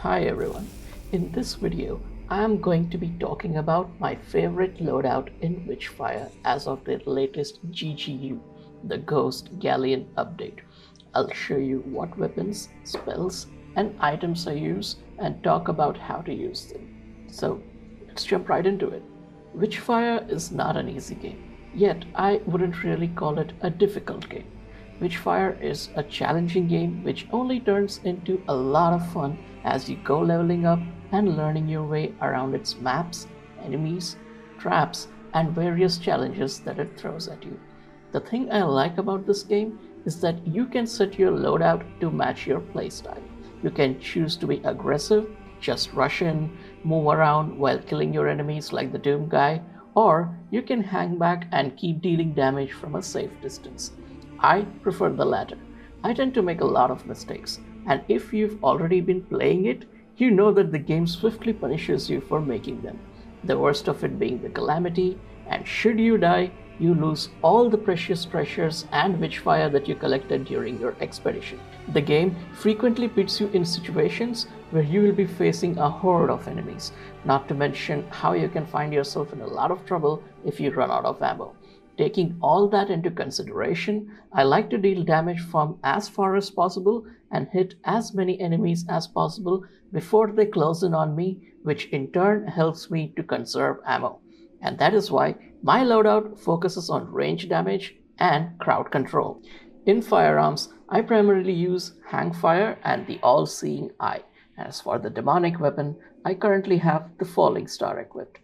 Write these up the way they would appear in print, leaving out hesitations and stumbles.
Hi everyone. In this video, I am going to be talking about my favorite loadout in Witchfire as of the latest GGU, the Ghost Galleon update. I'll show you what weapons, spells, and items I use and talk about how to use them. So, let's jump right into it. Witchfire is not an easy game, yet I wouldn't really call it a difficult game. Witchfire is a challenging game which only turns into a lot of fun as you go leveling up and learning your way around its maps, enemies, traps, and various challenges that it throws at you. The thing I like about this game is that you can set your loadout to match your playstyle. You can choose to be aggressive, just rush in, move around while killing your enemies like the Doom guy, or you can hang back and keep dealing damage from a safe distance. I prefer the latter. I tend to make a lot of mistakes, and if you've already been playing it, you know that the game swiftly punishes you for making them. The worst of it being the calamity, and should you die, you lose all the precious treasures and witchfire that you collected during your expedition. The game frequently puts you in situations where you will be facing a horde of enemies, not to mention how you can find yourself in a lot of trouble if you run out of ammo. Taking all that into consideration, I like to deal damage from as far as possible and hit as many enemies as possible before they close in on me, which in turn helps me to conserve ammo. And that is why my loadout focuses on range damage and crowd control. In firearms, I primarily use Hangfire and the All-Seeing Eye. As for the demonic weapon, I currently have the Falling Star equipped.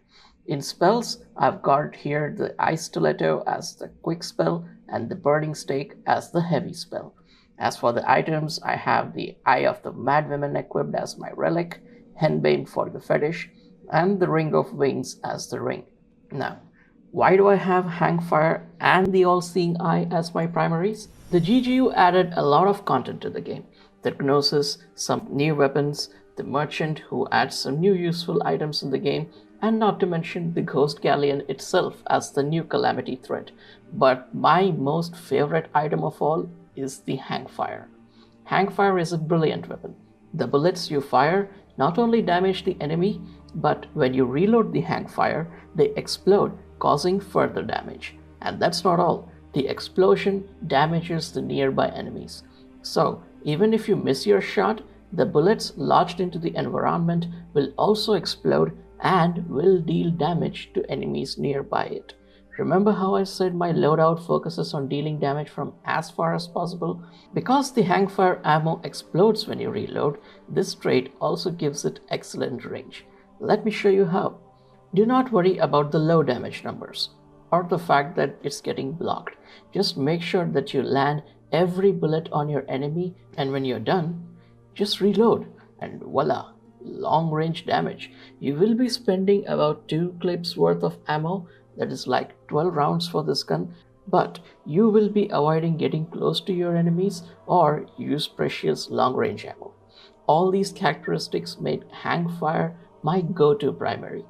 In spells, I've got here the Ice Stiletto as the quick spell and the Burning Stake as the heavy spell. As for the items, I have the Eye of the Madwoman equipped as my relic, Henbane for the fetish, and the Ring of Wings as the ring. Now, why do I have Hangfire and the All-Seeing Eye as my primaries? The GGU added a lot of content to the game. The Gnosis, some new weapons, the Merchant who adds some new useful items in the game, and not to mention the Ghost Galleon itself as the new calamity threat. But my most favorite item of all is the Hangfire. Hangfire is a brilliant weapon. The bullets you fire not only damage the enemy, but when you reload the Hangfire, they explode, causing further damage. And that's not all. The explosion damages the nearby enemies. So, even if you miss your shot, the bullets lodged into the environment will also explode and will deal damage to enemies nearby it. Remember how I said my loadout focuses on dealing damage from as far as possible? Because the Hangfire ammo explodes when you reload, this trait also gives it excellent range. Let me show you how. Do not worry about the low damage numbers or the fact that it's getting blocked. Just make sure that you land every bullet on your enemy, and when you're done, just reload and voila, long range damage. You will be spending about 2 clips worth of ammo, that is like 12 rounds for this gun, but you will be avoiding getting close to your enemies or use precious long range ammo. All these characteristics make Hangfire my go-to primary.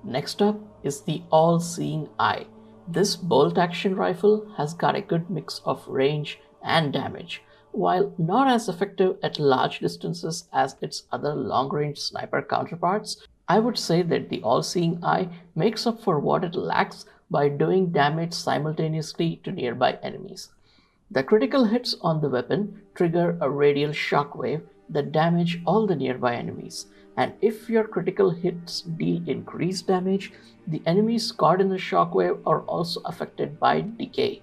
Next up is the All-Seeing Eye. This bolt action rifle has got a good mix of range and damage. While not as effective at large distances as its other long-range sniper counterparts, I would say that the All-Seeing Eye makes up for what it lacks by doing damage simultaneously to nearby enemies. The critical hits on the weapon trigger a radial shockwave that damage all the nearby enemies, and if your critical hits deal increased damage, the enemies caught in the shockwave are also affected by decay.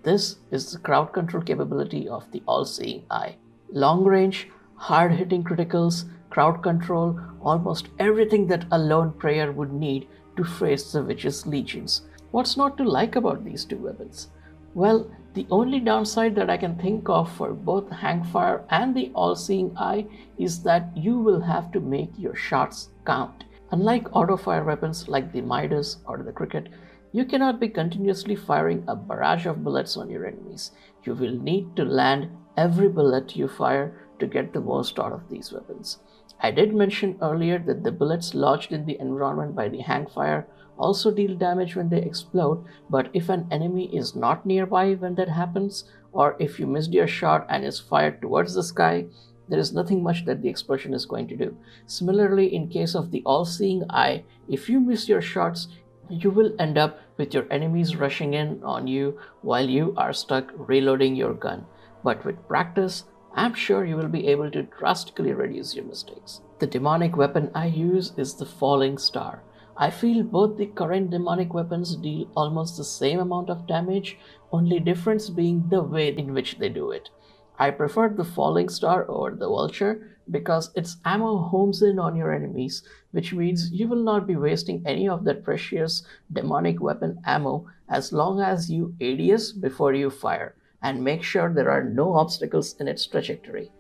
This is the crowd control capability of the All-Seeing Eye. Long range, hard-hitting criticals, crowd control, almost everything that a lone player would need to face the Witch's legions. What's not to like about these two weapons? Well, the only downside that I can think of for both Hangfire and the All-Seeing Eye is that you will have to make your shots count. Unlike auto-fire weapons like the Midas or the Cricket, you cannot be continuously firing a barrage of bullets on your enemies. You will need to land every bullet you fire to get the most out of these weapons. I did mention earlier that the bullets lodged in the environment by the Hangfire also deal damage when they explode, but if an enemy is not nearby when that happens, or if you missed your shot and is fired towards the sky, there is nothing much that the explosion is going to do. Similarly, in case of the all-seeing eye, if you miss your shots, you will end up with your enemies rushing in on you while you are stuck reloading your gun. But with practice, I'm sure you will be able to drastically reduce your mistakes. The demonic weapon I use is the Falling Star. I feel both the current demonic weapons deal almost the same amount of damage, only difference being the way in which they do it. I prefer the Falling Star over the Vulture because its ammo homes in on your enemies, which means you will not be wasting any of that precious demonic weapon ammo as long as you ADS before you fire and make sure there are no obstacles in its trajectory.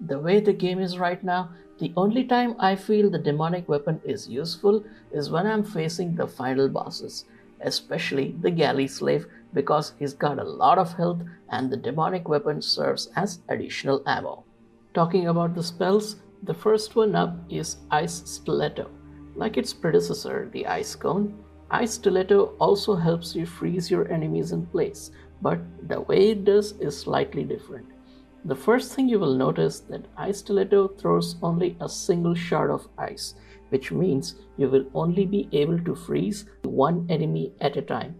The way the game is right now, the only time I feel the demonic weapon is useful is when I'm facing the final bosses, especially the galley slave because he's got a lot of health and the demonic weapon serves as additional ammo. Talking about the spells, the first one up is Ice Stiletto. Like its predecessor, the Ice Cone, Ice Stiletto also helps you freeze your enemies in place, but the way it does is slightly different. The first thing you will notice that Ice Stiletto throws only a single shard of ice, which means you will only be able to freeze one enemy at a time.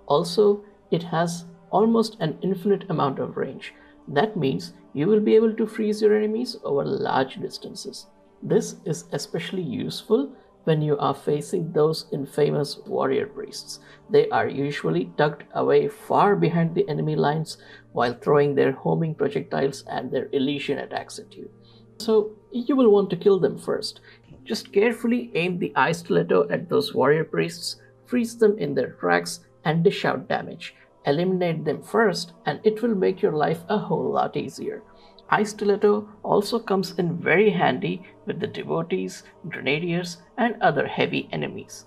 Also, it has almost an infinite amount of range. That means you will be able to freeze your enemies over large distances. This is especially useful when you are facing those infamous warrior priests. They are usually tucked away far behind the enemy lines while throwing their homing projectiles and their Elysian attacks at you. So you will want to kill them first. Just carefully aim the Ice Stiletto at those warrior priests, freeze them in their tracks, and dish out damage. Eliminate them first, and it will make your life a whole lot easier. Ice Stiletto also comes in very handy with the devotees, grenadiers, and other heavy enemies.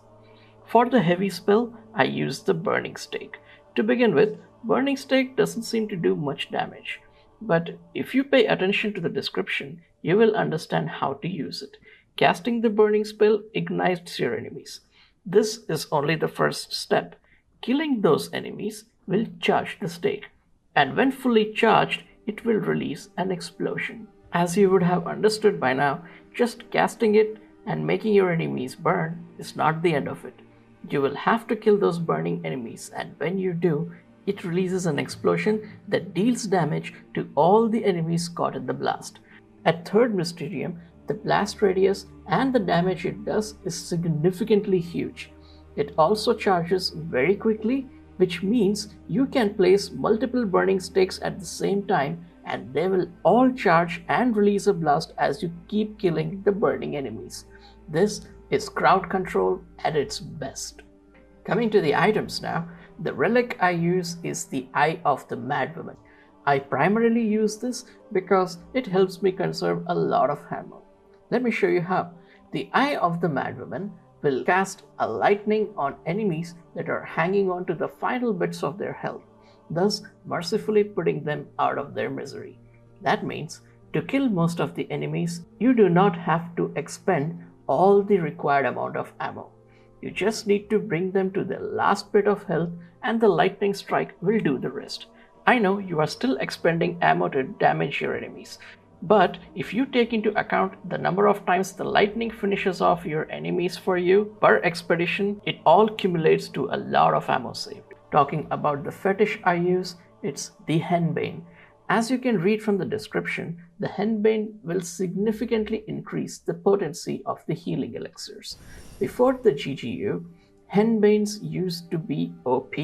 For the heavy spell, I use the Burning Stake. To begin with, Burning Stake doesn't seem to do much damage, but if you pay attention to the description, you will understand how to use it. Casting the Burning spell ignites your enemies. This is only the first step. Killing those enemies will charge the stake, and when fully charged, it will release an explosion. As you would have understood by now, just casting it and making your enemies burn is not the end of it. You will have to kill those burning enemies, and when you do, it releases an explosion that deals damage to all the enemies caught in the blast. At third Mysterium, the blast radius and the damage it does is significantly huge. It also charges very quickly, which means you can place multiple burning stakes at the same time and they will all charge and release a blast as you keep killing the burning enemies. This is crowd control at its best. Coming to the items now, the relic I use is the Eye of the Madwoman. I primarily use this because it helps me conserve a lot of ammo. Let me show you how. The Eye of the Madwoman will cast a lightning on enemies that are hanging on to the final bits of their health, thus mercifully putting them out of their misery. That means to kill most of the enemies, you do not have to expend all the required amount of ammo. You just need to bring them to their last bit of health and the lightning strike will do the rest. I know you are still expending ammo to damage your enemies, but if you take into account the number of times the lightning finishes off your enemies for you per expedition, it all cumulates to a lot of ammo saved. Talking about the fetish I use, it's the Henbane. As you can read from the description, the Henbane will significantly increase the potency of the healing elixirs. Before the GGU, Henbanes used to be OP.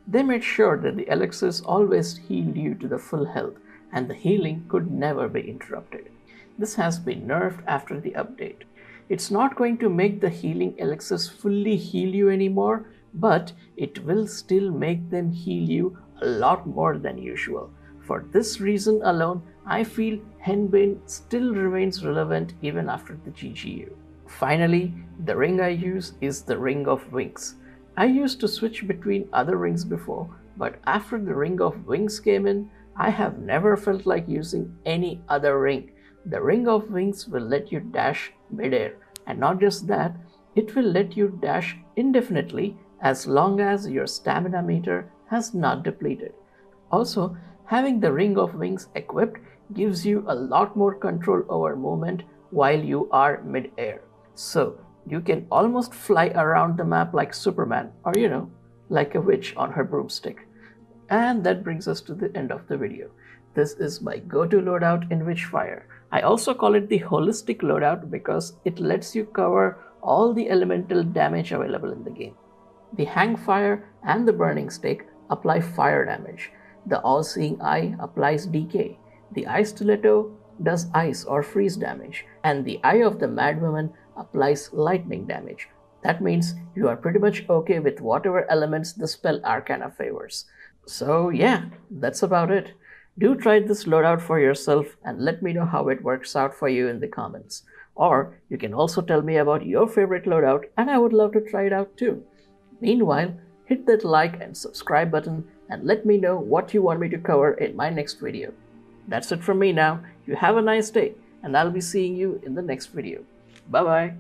They made sure that the elixirs always healed you to the full health, and the healing could never be interrupted. This has been nerfed after the update. It's not going to make the healing elixirs fully heal you anymore, but it will still make them heal you a lot more than usual. For this reason alone, I feel Henbane still remains relevant even after the GGU. Finally, the ring I use is the Ring of Wings. I used to switch between other rings before, but after the Ring of Wings came in, I have never felt like using any other ring. The Ring of Wings will let you dash midair, and not just that, it will let you dash indefinitely as long as your stamina meter has not depleted. Also, having the Ring of Wings equipped gives you a lot more control over movement while you are mid-air. So you can almost fly around the map like Superman, or like a witch on her broomstick. And that brings us to the end of the video. This is my go-to loadout in Witchfire. I also call it the holistic loadout because it lets you cover all the elemental damage available in the game. The Hangfire and the Burning Stake apply fire damage. The All-Seeing Eye applies decay. The Eye Stiletto does ice or freeze damage. And the Eye of the Madwoman applies lightning damage. That means you are pretty much okay with whatever elements the spell Arcana favors. So yeah, that's about it. Do try this loadout for yourself and let me know how it works out for you in the comments. Or you can also tell me about your favorite loadout and I would love to try it out too. Meanwhile, hit that like and subscribe button and let me know what you want me to cover in my next video. That's it from me now. You have a nice day and I'll be seeing you in the next video. Bye bye.